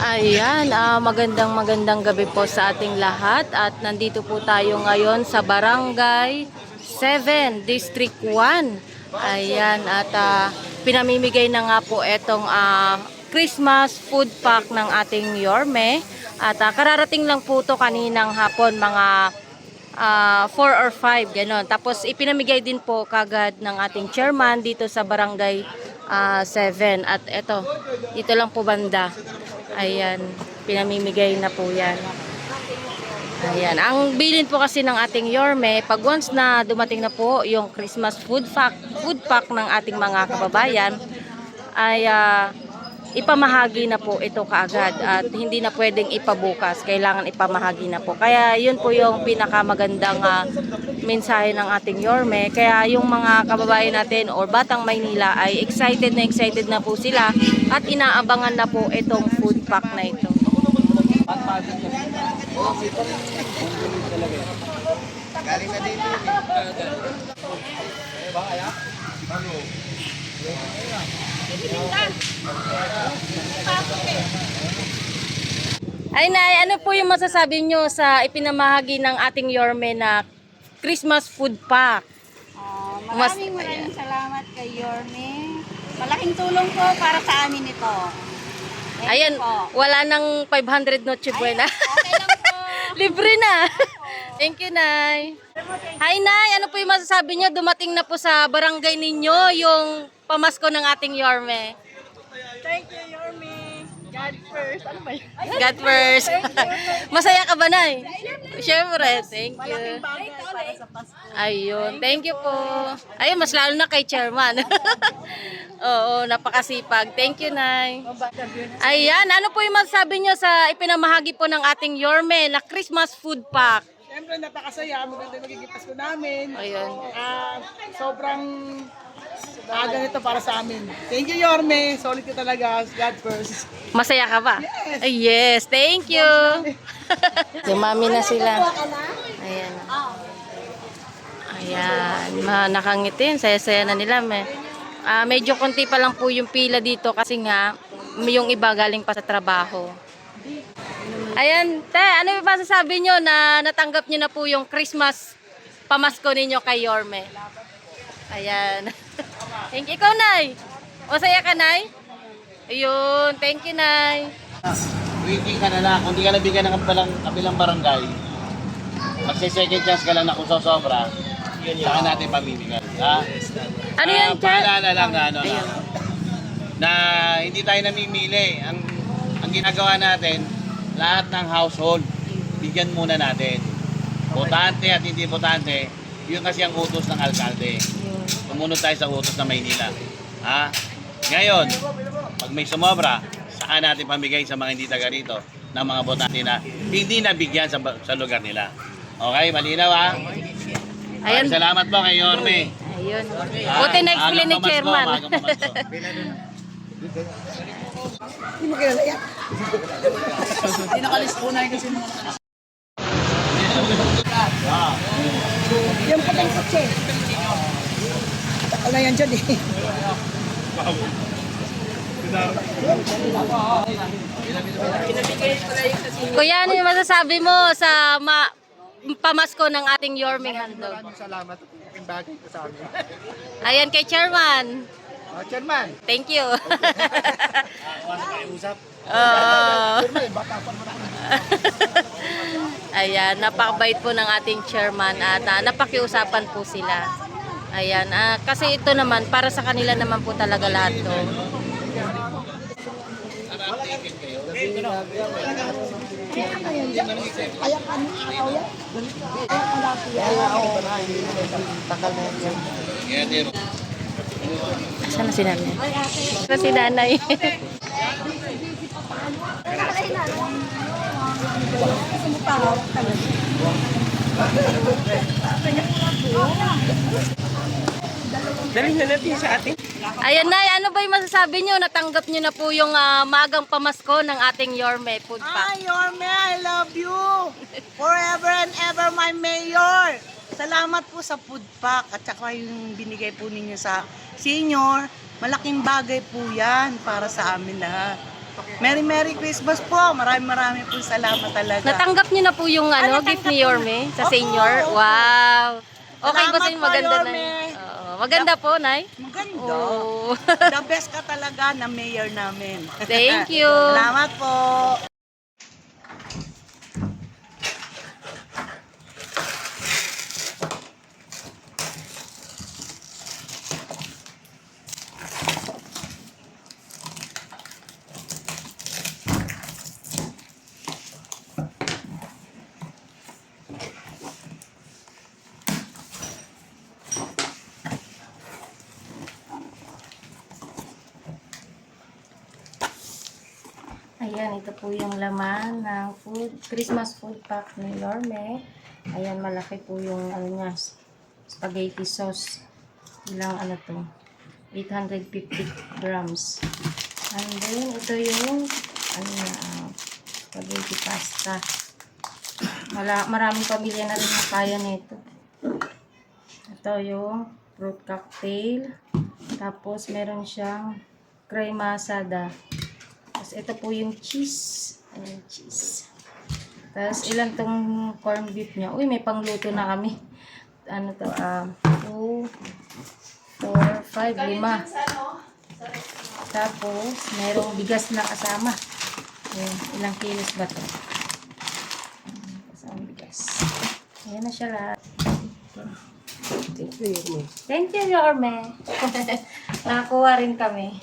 Ayan, magandang gabi po sa ating lahat at nandito po tayo ngayon sa Barangay 7, District 1. Ayan, at pinamimigay na nga po itong Christmas food pack ng ating Yorme. At kararating lang po to kaninang hapon, mga 4 or 5, gano'n. Tapos ipinamigay din po kagad ng ating chairman dito sa Barangay 7. At eto, dito lang po banda. Ayan, pinamimigay na po yan. Ayan, ang bilin po kasi ng ating Yorme, pag once na dumating na po yung Christmas food pack ng ating mga kababayan, ay ipamahagi na po ito kaagad at hindi na pwedeng ipabukas, kailangan ipamahagi na po. Kaya yun po yung pinakamagandang mensahe ng ating Yorme. Kaya yung mga kababayan natin or Batang Maynila ay excited na po sila at inaabangan na po itong food pack na ito. Galing na dito. Ay Nay, ano po yung masasabi nyo sa ipinamahagi ng ating Yorme na Christmas food pack? Maraming salamat kay Yorme. Malaking tulong po para sa amin ito. Ayan, wala nang 500 Noche Buena. Okay lang po. Libre na. Thank you, Nay. Hi, Nay. Ano po yung masasabi nyo? Dumating na po sa barangay ninyo yung pamasko ng ating Yorme. Thank you, Yorme. God first. Ano ba yun? God first. Masaya ka ba, Nay? Siyempre. Thank you. Bagay para sa Pasko. Ayun. Thank you po. Ayun, mas lalo na kay Chairman. Oo, napakasipag. Thank you, Nay. Ayan, ano po yung masasabi nyo sa ipinamahagi po ng ating Yorme na Christmas food pack? Siyempre, napakasaya. Maganda yung magiging Pasko namin. Ayun. Sobrang ganito para sa amin. Thank you, Yorme. Solid ka talaga. God first. Masaya ka ba? Yes. Ay, yes. Thank you. Dumami na sila. Ayan. Ayan. Nakangitin. Saya-saya na nila. Medyo konti pa lang po yung pila dito kasi nga yung iba galing pa sa trabaho. Ayan. Te, ano yung masasabi nyo na natanggap nyo na po yung Christmas pamasko ninyo kay Yorme? Ayan. Thank you. Ikaw, Nay. Masaya ka, Nay? Ayun. Thank you, Nay. Waiting ka na lang. Kung di ka nabigyan ng kabilang barangay, magse-second chance ka lang na kung sobra, saka natin pamimigay. Ha? Ano yan, Che? Paalala lang na hindi tayo namimili. Ang ginagawa natin, lahat ng household, bigyan muna natin. Botante at hindi botante, yun kasi ang utos ng alkalde. Sumunod tayo sa utos ng Maynila. Ha? Ngayon, pag may sumobra, saan natin pamigay sa mga hindi taga rito ng mga botante na hindi nabigyan sa lugar nila. Okay, malinaw ha? Ayan. Salamat po kay Yorme. Ayun. Buti na-explain ni Chairman. Hindi mo kilala yan. Yung patang kotse. Wala yan dyan eh. Kuya, ano yung masasabi mo sa pamasko ng ating Yorming handog? Salamat. Yung bagay ko sa amin. Ayan kay Chairman. Chairman. Thank you. Ayan, napakabait po ng ating chairman at napakiusapan po sila. Ayan, kasi ito naman, para sa kanila naman po talaga lahat to. Saan na si nanay? Saan si nanay? Daling na natin sa atin. Ayan, Nay, ano ba yung masasabi nyo? Natanggap nyo na po yung magang pamasko ng ating Yorme food pack. Hi, Yorme, I love you. Forever and ever, my mayor. Salamat po sa food pack at saka yung binigay po ninyo sa senior. Malaking bagay po yan para sa amin lahat. Merry Christmas po. Maraming po salamat talaga. Natanggap niyo na po yung gift ni Yorme sa Opo, senior? opo. Wow! Okay ba Salamat sa'yo? po, Maganda na Yorme. yun? Oo. Maganda po, Nay? Maganda. Oo. The best ka talaga na mayor namin. Thank you. Salamat po. Ayan, ito po yung laman ng Christmas food pack ni Lorme. Ayan, malaki po yung niya, spaghetti sauce. Ilang to? 850 grams. And then, ito yung spaghetti pasta. Maraming pamilya na rin na kaya nito. Ito yung fruit cocktail. Tapos, meron siyang crema asada. Tapos, ito po yung cheese. Ayan, cheese. Tapos, ilan tong corned beef niya. Uy, may pangluto na kami. 2, 4, 5, 5. Tapos, merong bigas na kasama. Ayan, ilang kilos ba ito? Kasama bigas. Ayan na siya lahat. Thank you, Yorme. Nakakuha rin kami.